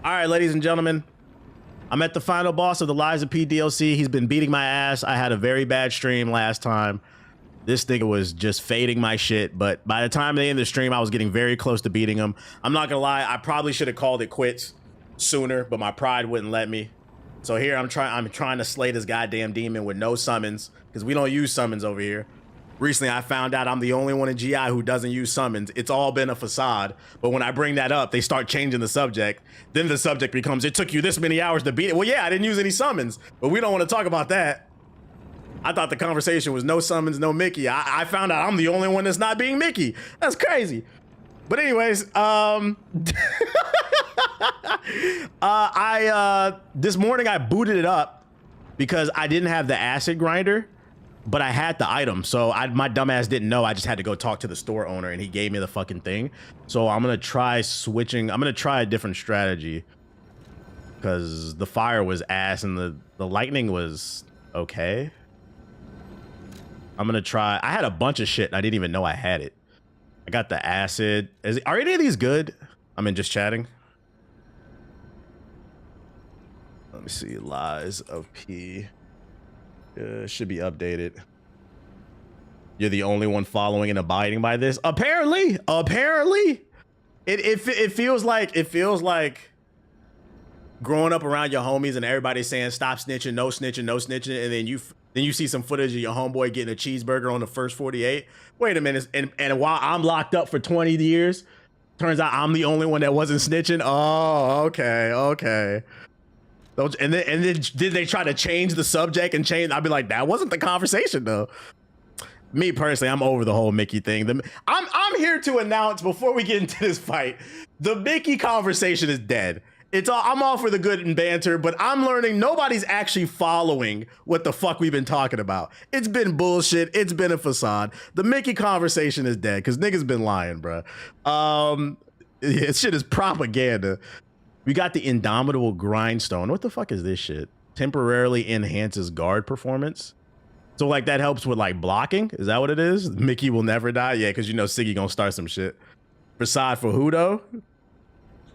All right, ladies and gentlemen, I'm at the final boss of the Lies of P DLC. He's been beating my ass. I had a very bad stream last time. This nigga was just fading my shit, but by the time they end the stream, I was getting very close to beating him. I'm not gonna lie, I probably should have called it quits sooner, but my pride wouldn't let me. So here I'm trying to slay this goddamn demon with no summons, because we don't use summons over here. Recently, I found out I'm the only one in GI who doesn't use summons. It's all been a facade. But when I bring that up, they start changing the subject. Then the subject becomes, it took you this many hours to beat it. Well, yeah, I didn't use any summons, but we don't want to talk about that. I thought the conversation was no summons, no Mickey. I found out I'm the only one that's not being Mickey. That's crazy. But anyways, this morning I booted it up because I didn't have the acid grinder, but I had the item. So my dumbass didn't know. I just had to go talk to the store owner and he gave me the fucking thing. So I'm going to try switching. I'm going to try a different strategy because the fire was ass and the lightning was okay. I'm going to try. I had a bunch of shit and I didn't even know I had it. I got the acid. Are any of these good? I mean, just chatting. Let me see. Lies of P. Should be updated. You're the only one following and abiding by this. Apparently, it feels like growing up around your homies and everybody saying stop snitching, no snitching, no snitching, and then you see some footage of your homeboy getting a cheeseburger on the first 48. Wait a minute, and while I'm locked up for 20 years, turns out I'm the only one that wasn't snitching. Oh, okay. And then did they try to change the subject and change? I'd be like, that wasn't the conversation though. Me personally, I'm over the whole Mickey thing. I'm here to announce before we get into this fight, the Mickey conversation is dead. I'm all for the good and banter, but I'm learning nobody's actually following what the fuck we've been talking about. It's been bullshit. It's been a facade. The Mickey conversation is dead because niggas been lying, bro. Yeah, shit is propaganda. We got the Indomitable Grindstone. What the fuck is this shit? Temporarily enhances guard performance. So like that helps with like blocking. Is that what it is? Mickey will never die. Yeah, because you know Siggy gonna start some shit. Facade for who though?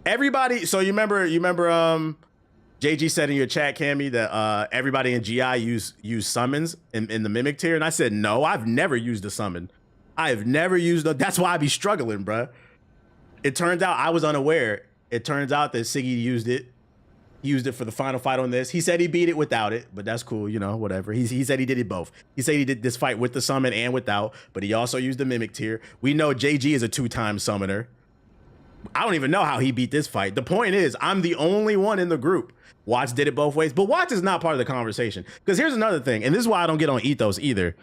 Everybody. So you remember JG said in your chat, Cammy, that everybody in GI use summons in the mimic tier, and I said no. I've never used a summon. I have never used. That's why I be struggling, bruh. It turns out I was unaware. It turns out that Siggy used it. He used it for the final fight on this. He said he beat it without it, but that's cool, you know, whatever. He said he did it both. He said he did this fight with the summon and without, but he also used the mimic tier. We know JG is a 2-time summoner. I don't even know how he beat this fight. The point is, I'm the only one in the group. Watts did it both ways, but Watts is not part of the conversation. Because here's another thing, and this is why I don't get on Ethos either.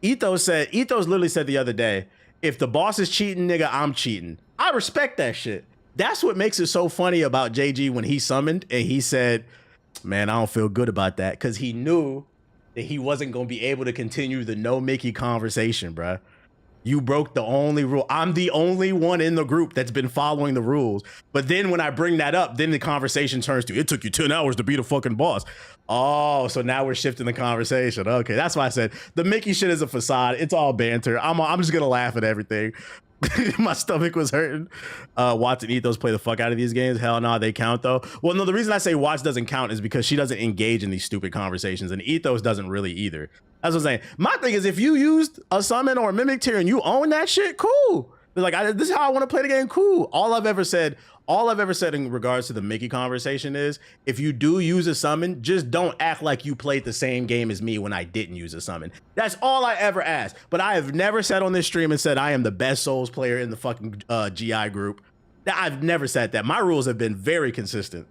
Ethos literally said the other day, if the boss is cheating, nigga, I'm cheating. I respect that shit. That's what makes it so funny about JG when he summoned and he said, man, I don't feel good about that, because he knew that he wasn't going to be able to continue the no Mickey conversation, bruh. You broke the only rule. I'm the only one in the group that's been following the rules. But then when I bring that up, then the conversation turns to, it took you 10 hours to beat a fucking boss. Oh, so now we're shifting the conversation. Okay, that's why I said the Mickey shit is a facade. It's all banter. I'm just going to laugh at everything. My stomach was hurting. Watts and Ethos play the fuck out of these games. Hell no, they count though. Well, no, the reason I say Watts doesn't count is because she doesn't engage in these stupid conversations, and Ethos doesn't really either. That's what I'm saying. My thing is, if you used a summon or a mimic tier and you own that shit, cool. Like, this is how I want to play the game, cool. All I've ever said in regards to the Mickey conversation is, if you do use a summon, just don't act like you played the same game as me when I didn't use a summon. That's all I ever asked. But I have never said on this stream and said I am the best Souls player in the fucking GI group. I've never said that. My rules have been very consistent.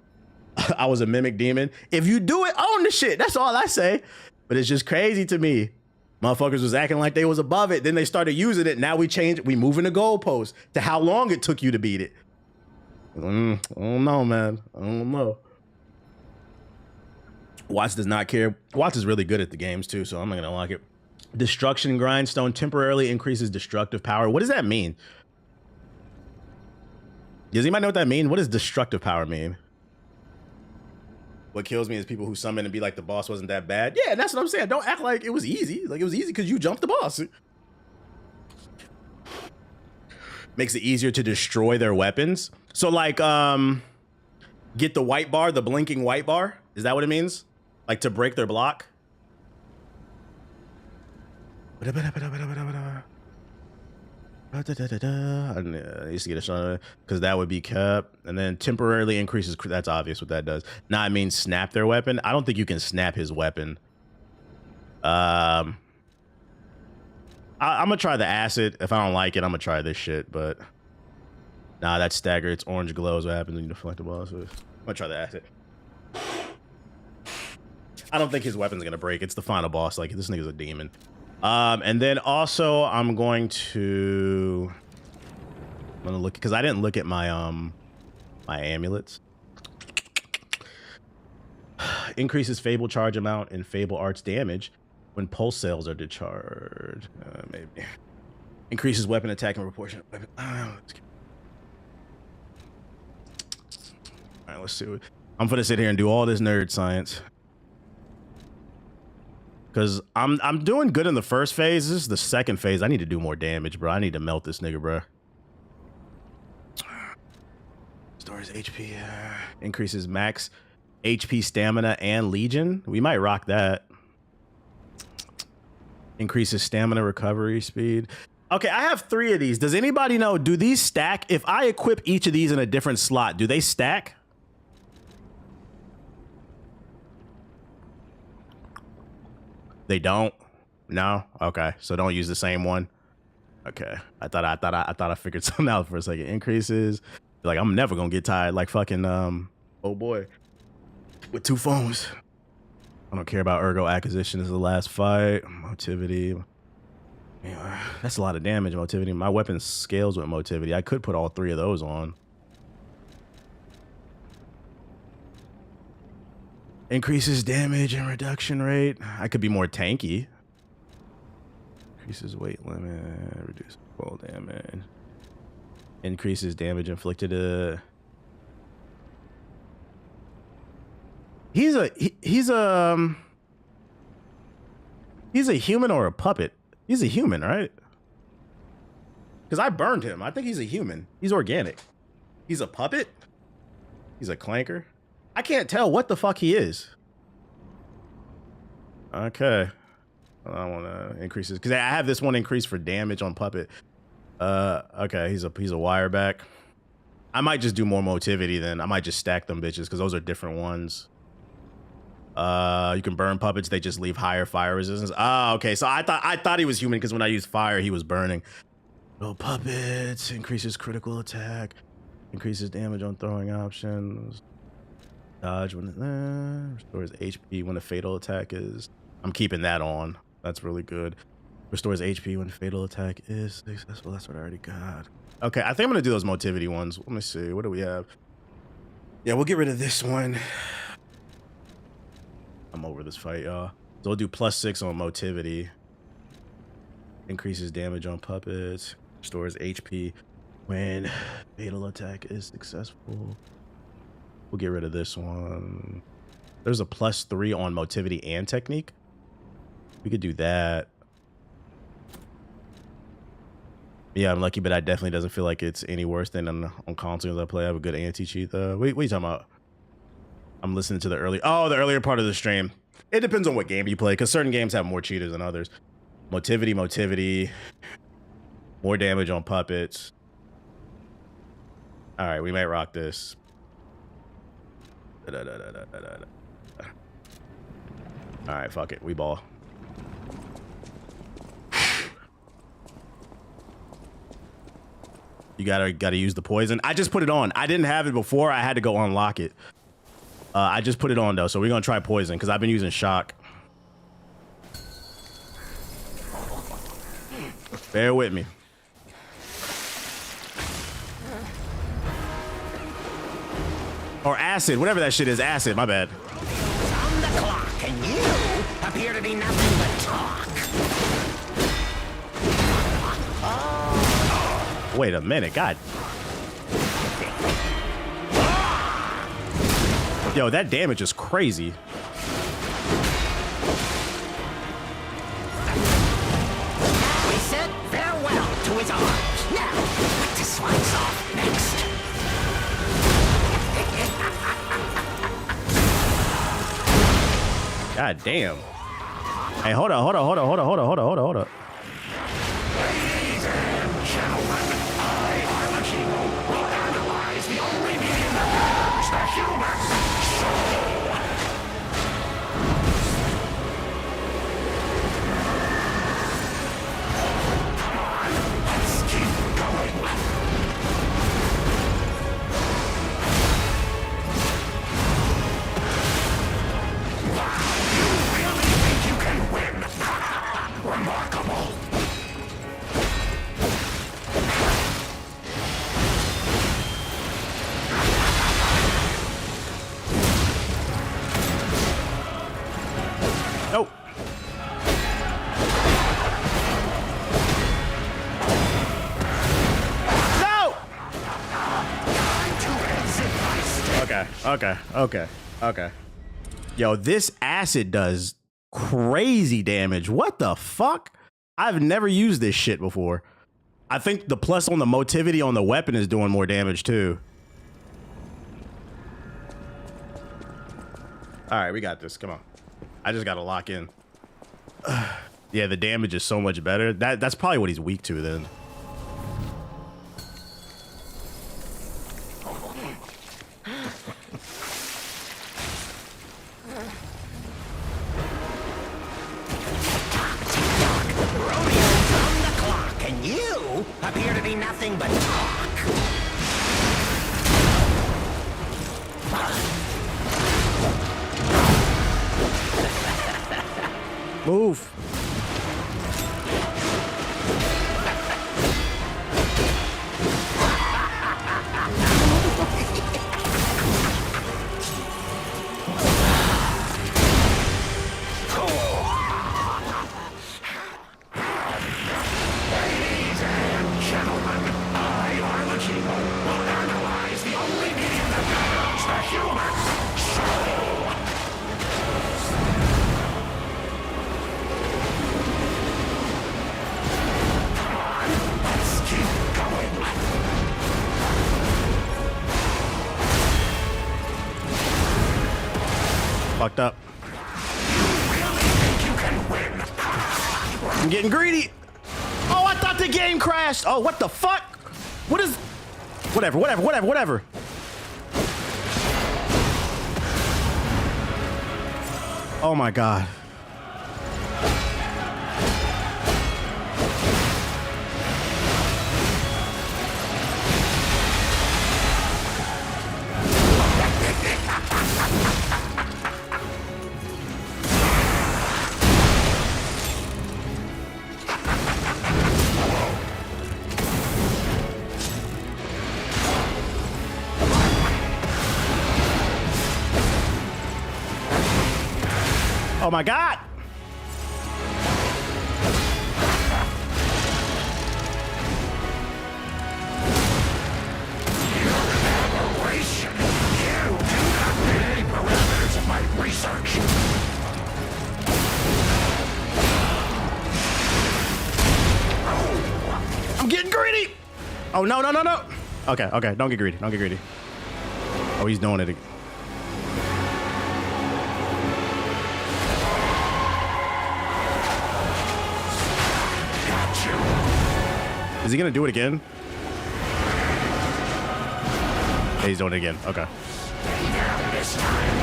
I was a mimic demon. If you do it, own the shit. That's all I say. But it's just crazy to me. Motherfuckers was acting like they was above it. Then they started using it. Now we changed. We moving the goalpost to how long it took you to beat it. I don't know, man. I don't know. Watts does not care. Watts is really good at the games too, so I'm not gonna like it. Destruction Grindstone temporarily increases destructive power. What does that mean? Does anybody know what that means? What does destructive power mean? What kills me is people who summon and be like, the boss wasn't that bad. Yeah, that's what I'm saying. Don't act like it was easy. Like, it was easy because you jumped the boss. Makes it easier to destroy their weapons. So like, get the white bar, the blinking white bar. Is that what it means? Like to break their block? I used to get a shot because that would be kept, and then temporarily increases. That's obvious what that does. Now it means snap their weapon. I don't think you can snap his weapon. I'm gonna try the acid. If I don't like it, I'm gonna try this shit. But nah, that's stagger. It's orange glows. What happens when you deflect the ball? So I'm gonna try the acid. I don't think his weapon's gonna break. It's the final boss. Like, this nigga's a demon. And then also I'm gonna look, because I didn't look at my my amulets. Increases Fable charge amount and Fable arts damage when pulse cells are discharged. Maybe. Increases weapon attack and proportion. All right, let's see. I'm gonna sit here and do all this nerd science. Because I'm doing good in the first phase. This is the second phase. I need to do more damage, bro. I need to melt this nigga, bro. Stores HP. Increases max HP, stamina, and legion. We might rock that. Increases stamina recovery speed. Okay, I have 3 of these. Does anybody know, do these stack? If I equip each of these in a different slot, do they stack? They don't? No? Okay. So don't use the same one. Okay. I thought I figured something out for a second. Increases. Like, I'm never gonna get tired like fucking oh boy. With 2 phones. I don't care about ergo acquisition. This is the last fight. Motivity. Yeah, that's a lot of damage, motivity. My weapon scales with motivity. I could put all 3 of those on. Increases damage and reduction rate. I could be more tanky. Increases weight limit. Reduce fall damage. Increases damage inflicted. He's a human or a puppet? He's a human, right? Because I burned him. I think he's a human. He's organic. He's a puppet? He's a clanker? I can't tell what the fuck he is. Okay. I want to increase this because I have this one increase for damage on puppet. Okay, he's a wire back. I might just do more motivity then. I might just stack them bitches because those are different ones. You can burn puppets, they just leave higher fire resistance. Ah, okay. So I thought he was human because when I used fire, he was burning. No puppets, increases critical attack, increases damage on throwing options. Dodge when restores HP when a fatal attack is. I'm keeping that on. That's really good. Restores HP when fatal attack is successful. That's what I already got. Okay, I think I'm gonna do those motivity ones. Let me see. What do we have? Yeah, we'll get rid of this one. I'm over this fight, y'all. So we'll do +6 on motivity. Increases damage on puppets. Restores HP when fatal attack is successful. We'll get rid of this one. There's a +3 on motivity and technique. We could do that. Yeah, I'm lucky, but I definitely doesn't feel like it's any worse than on consoles I play. I have a good anti-cheat though. What are you talking about? I'm listening to the earlier part of the stream. It depends on what game you play, because certain games have more cheaters than others. Motivity. More damage on puppets. All right, we might rock this. All right, fuck it. We ball. You gotta use the poison. I just put it on. I didn't have it before. I had to go unlock it. I just put it on though, so we're gonna try poison because I've been using shock. Bear with me. Or acid, whatever that shit is. Acid, my bad. On the clock, and you appear to be nothing but talk. Wait a minute, God. Yo, that damage is crazy. We said farewell to his arms. Now, let the slice off next. God damn. Hey, hold up. Ladies and gentlemen, I, Arlecchino, will analyze the only medium that matters, the human soul. Come on, let's keep going. You really think you can win? Remarkable. Nope. No! Okay. Yo, this acid does crazy damage. What the fuck? I've never used this shit before. I think the plus on the motivity on the weapon is doing more damage too. All right, we got this. Come on. I just got to lock in. Yeah, the damage is so much better. That's probably what he's weak to then. Rodeo's on the clock, and you appear to be nothing but talk. Move. Ladies and gentlemen, I, Arlecchino, will analyze the only medium that matters, the human soul. Come on, let's keep going. Fucked up. Really think you can win? I'm getting greedy. Oh, I thought the game crashed. Oh, what the fuck? What is... Whatever. Oh my God. Oh my God. Aberration. You do not meet any parameters of my research. I'm getting greedy. Oh, no. Okay. Don't get greedy. Oh, he's doing it again. Got you. Is he gonna do it again? Yeah, he's doing it again. Okay. Stay down this time.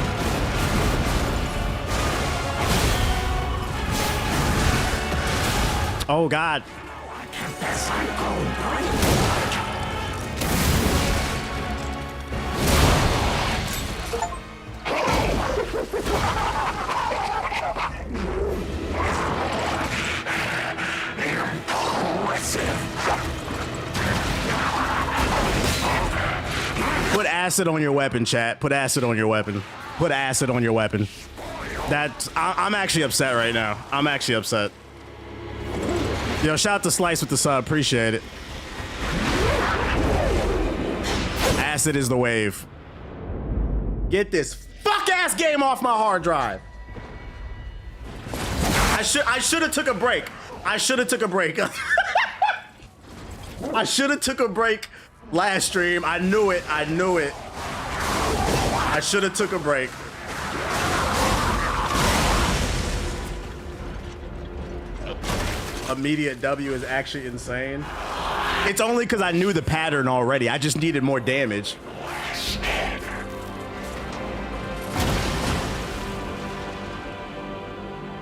Oh God. I confess I'm going pretty. Put acid on your weapon, chat. Put acid on your weapon. I'm actually upset right now. Yo, shout out to Slice with the sub. Appreciate it. Acid is the wave. Get this fuck ass game off my hard drive. I should have took a break. I should have took a break last stream. I knew it. I should have took a break. immediate W is actually insane. It's only because I knew the pattern already. I just needed more damage.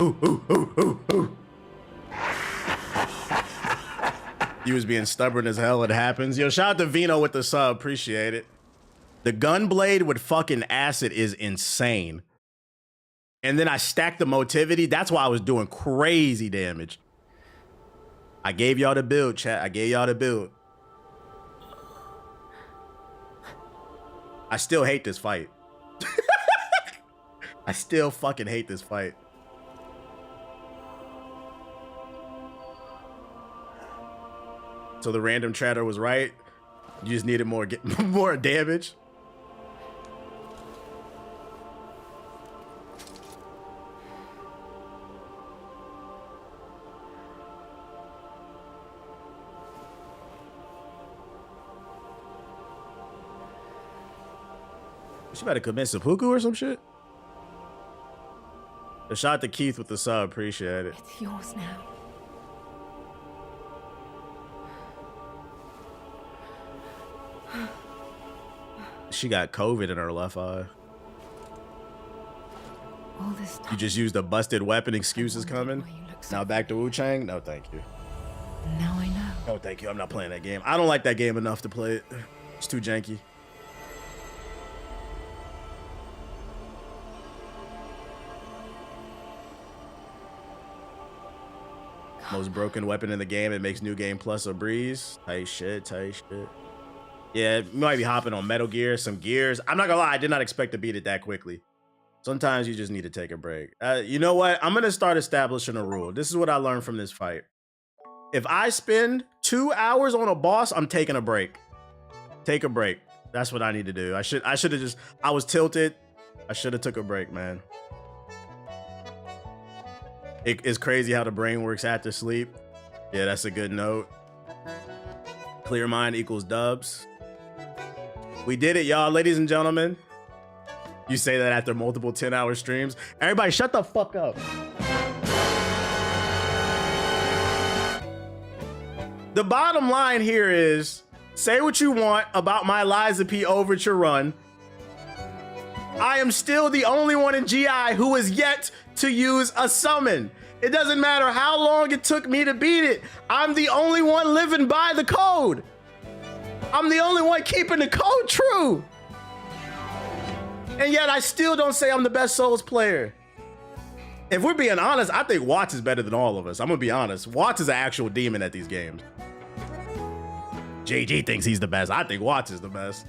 Ooh, ooh, ooh, ooh, ooh. You was being stubborn as hell. It happens. Yo, shout out to Vino with the sub. Appreciate it. The gunblade with fucking acid is insane. And then I stacked the motivity. That's why I was doing crazy damage. I gave y'all the build, chat. I gave y'all the build. I still hate this fight. I still fucking hate this fight. So the random chatter was right. You just needed more damage. She better commit seppuku or some shit. A shot to Keith with the sub. Appreciate it. It's yours now. She got COVID in her left eye. All this time. You just used a busted weapon. Excuses coming. Now back to Wu Chang. No, thank you. Now I know. No, thank you. I'm not playing that game. I don't like that game enough to play it. It's too janky. Most broken weapon in the game. It makes New Game Plus a breeze. Tight shit, tight shit. Yeah, it might be hopping on Metal Gear, some gears. I'm not gonna lie, I did not expect to beat it that quickly. Sometimes you just need to take a break. You know what? I'm gonna start establishing a rule. This is what I learned from this fight. If I spend 2 hours on a boss, I'm taking a break. Take a break. That's what I need to do. I should have just, I was tilted. I should have took a break, man. It's crazy how the brain works after sleep. Yeah, that's a good note. Clear mind equals dubs. We did it, y'all, ladies and gentlemen. You say that after multiple 10-hour streams. Everybody shut the fuck up. The bottom line here is, say what you want about my Liza P. Overture run. I am still the only one in GI who has yet to use a summon. It doesn't matter how long it took me to beat it. I'm the only one living by the code. I'm the only one keeping the code true. And yet I still don't say I'm the best Souls player. If we're being honest, I think Watts is better than all of us. I'm gonna be honest. Watts is an actual demon at these games. JG thinks he's the best. I think Watts is the best.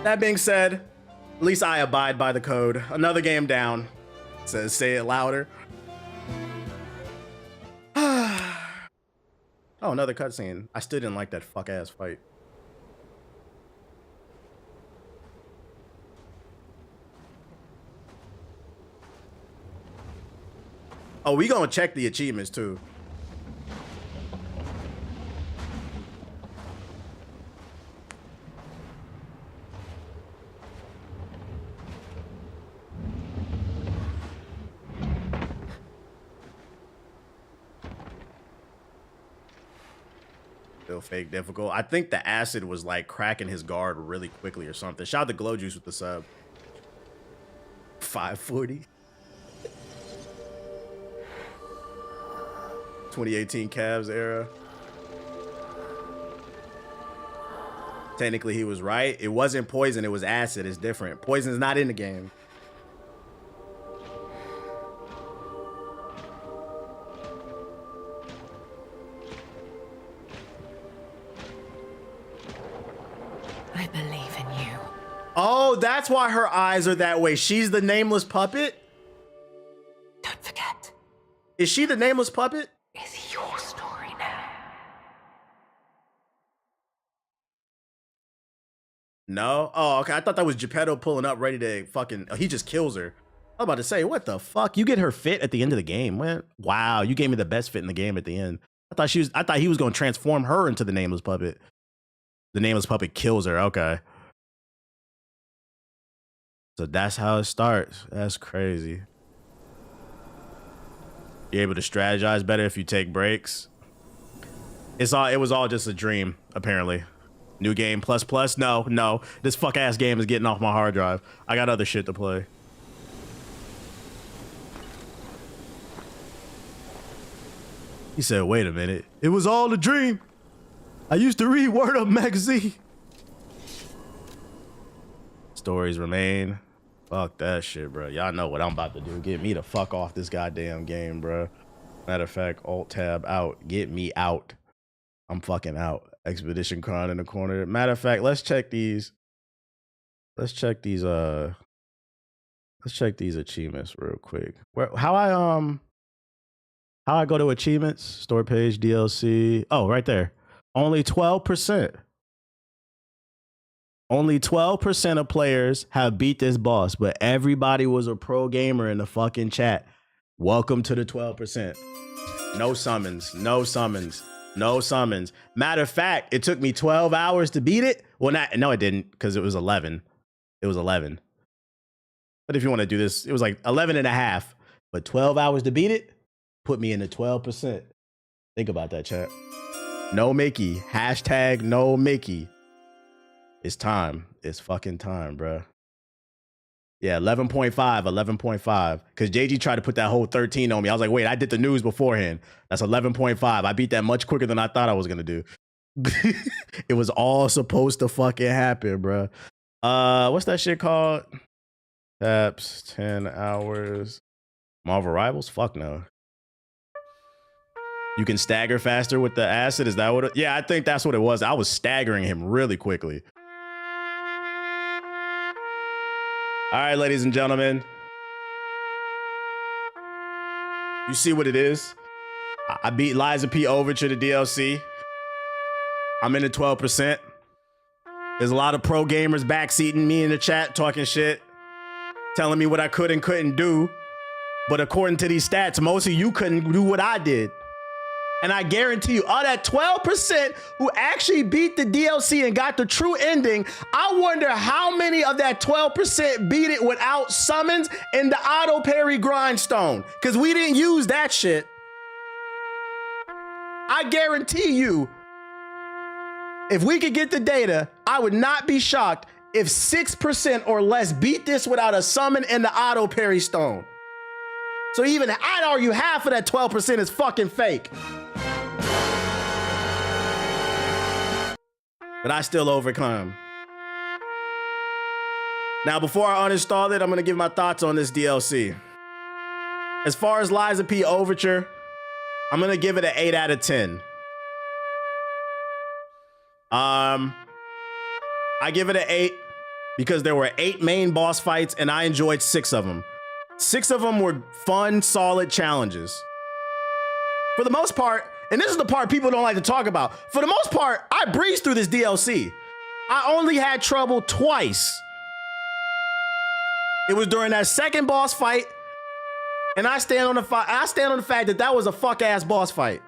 That being said, at least I abide by the code. Another game down. Says say it louder. Oh, another cutscene. I still didn't like that fuck ass fight. Oh, we gonna check the achievements too. Still fake difficult. I think the acid was like cracking his guard really quickly or something. Shout out to Glow Juice with the sub. 540. 2018 Cavs era. Technically, he was right. It wasn't poison. It was acid. It's different. Poison's not in the game. I believe in you. Oh, that's why her eyes are that way. She's the nameless puppet? Don't forget. Is she the nameless puppet? It's your story now. No? Oh, okay. I thought that was Geppetto pulling up ready to fucking... Oh, he just kills her. I was about to say, what the fuck? You get her fit at the end of the game, man. Wow, you gave me the best fit in the game at the end. I thought he was going to transform her into the nameless puppet. The nameless puppet kills her. Okay. So that's how it starts. That's crazy. You're able to strategize better if you take breaks. It was all just a dream, apparently. New game plus plus? No. This fuck ass game is getting off my hard drive. I got other shit to play. He said, wait a minute. It was all a dream. I used to read Word Up magazine. Stories remain. Fuck that shit, bro. Y'all know what I'm about to do. Get me the fuck off this goddamn game, bro. Matter of fact, Alt Tab out. Get me out. I'm fucking out. Expedition Con in the corner. Matter of fact, let's check these. Let's check these achievements real quick. How I go to achievements? Store page, DLC. Oh, right there. Only 12%. Only 12% of players have beat this boss, but everybody was a pro gamer in the fucking chat. Welcome to the 12%. No summons. No summons. Matter of fact, it took me 12 hours to beat it. Well, no, it didn't, because it was 11. It was 11. But if you want to do this, it was like 11 and a half. But 12 hours to beat it put me in the 12%. Think about that, chat. No Mickey. Hashtag no Mickey. It's time. It's fucking time, bruh. Yeah, 11.5. Because JG tried to put that whole 13 on me. I was like, wait, I did the news beforehand. That's 11.5. I beat that much quicker than I thought I was going to do. It was all supposed to fucking happen, bruh. What's that shit called? Taps, 10 hours. Marvel Rivals? Fuck no. You can stagger faster with the acid? Is that what it? Yeah, I think that's what it was. I was staggering him really quickly. All right, ladies and gentlemen. You see what it is? I beat Liza P. Overture to DLC. I'm in the 12%. There's a lot of pro gamers backseating me in the chat, talking shit, telling me what I could and couldn't do. But according to these stats, most of you couldn't do what I did. And I guarantee you, all that 12% who actually beat the DLC and got the true ending, I wonder how many of that 12% beat it without summons and the auto parry grindstone. Because we didn't use that shit. I guarantee you, if we could get the data, I would not be shocked if 6% or less beat this without a summon and the auto parry stone. So even I'd argue half of that 12% is fucking fake. But I still overcome. Now, before I uninstall it, I'm gonna give my thoughts on this DLC. As far as Liza P. Overture, I'm gonna give it an 8 out of 10. I give it an 8 because there were 8 main boss fights and I enjoyed 6 of them. 6 of them were fun, solid challenges. For the most part, and this is the part people don't like to talk about. For the most part, I breezed through this DLC. I only had trouble twice. It was during that second boss fight, and I stand on the fact that that was a fuck ass boss fight.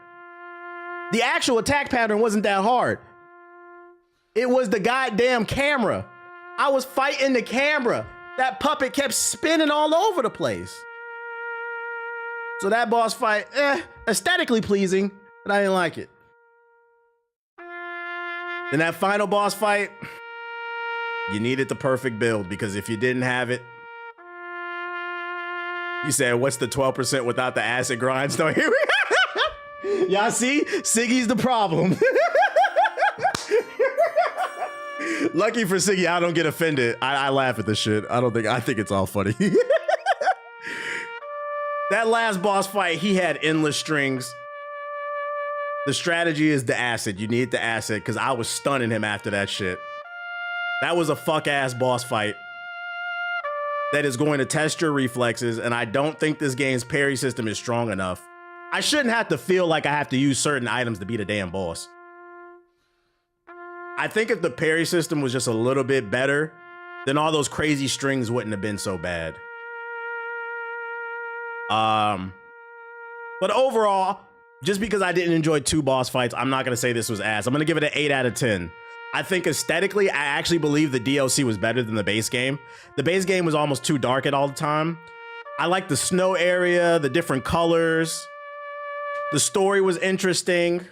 The actual attack pattern wasn't that hard. It was the goddamn camera. I was fighting the camera. That puppet kept spinning all over the place. So that boss fight, aesthetically pleasing, but I didn't like it. Then that final boss fight, you needed the perfect build because if you didn't have it, you said, what's the 12% without the acid grindstone? Here we Y'all see? Siggy's the problem. Lucky for Siggy, I don't get offended. I laugh at this shit. I think it's all funny. That last boss fight, he had endless strings. The strategy is the acid. You need the acid because I was stunning him after that shit. That was a fuck ass boss fight that is going to test your reflexes, and I don't think this game's parry system is strong enough. I shouldn't have to feel like I have to use certain items to beat a damn boss. I think if the parry system was just a little bit better, then all those crazy strings wouldn't have been so bad. But overall, just because I didn't enjoy 2 boss fights, I'm not gonna say this was ass. I'm gonna give it an 8 out of 10. I think aesthetically, I actually believe the DLC was better than the base game. The base game was almost too dark at all the time. I like the snow area, the different colors. The story was interesting.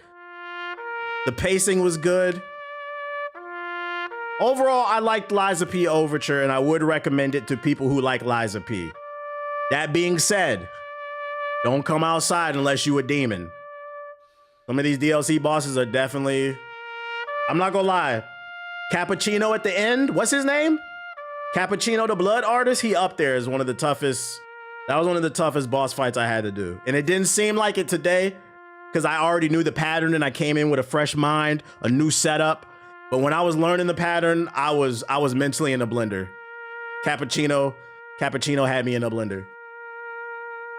The pacing was good. Overall, I liked Liza P. Overture, and I would recommend it to people who like Liza P. That being said, don't come outside unless you a demon. Some of these DLC bosses are definitely... I'm not gonna lie. Cappuccino at the end, what's his name? Cappuccino the Blood Artist, he up there is one of the toughest. That was one of the toughest boss fights I had to do. And it didn't seem like it today because I already knew the pattern and I came in with a fresh mind, a new setup. But when I was learning the pattern, I was mentally in a blender. Cappuccino had me in a blender.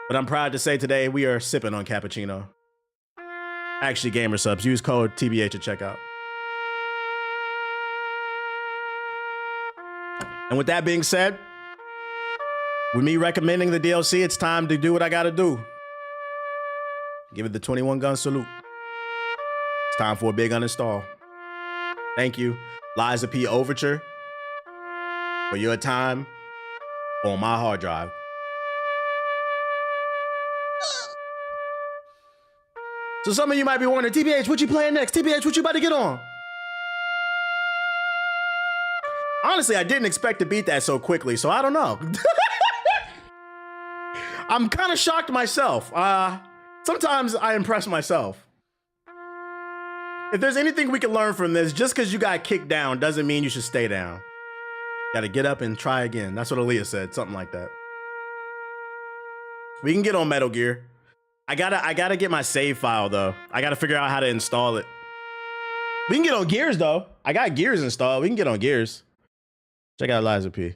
But I'm proud to say today we are sipping on cappuccino. Actually, Gamer Subs, use code TBH at checkout. And with that being said, with me recommending the DLC, it's time to do what I gotta do. Give it the 21 gun salute. It's time for a big uninstall. Thank you, Liza P. Overture, for your time on my hard drive. So some of you might be wondering, TBH, what you playing next? TBH, what you about to get on? Honestly, I didn't expect to beat that so quickly, so I don't know. I'm kind of shocked myself. Sometimes I impress myself. If there's anything we can learn from this, just because you got kicked down doesn't mean you should stay down. Gotta get up and try again. That's what Aaliyah said, something like that. We can get on Metal Gear. I gotta get my save file though. I gotta figure out how to install it. We can get on Gears though. I got Gears installed. We can get on Gears. Check out Liza P.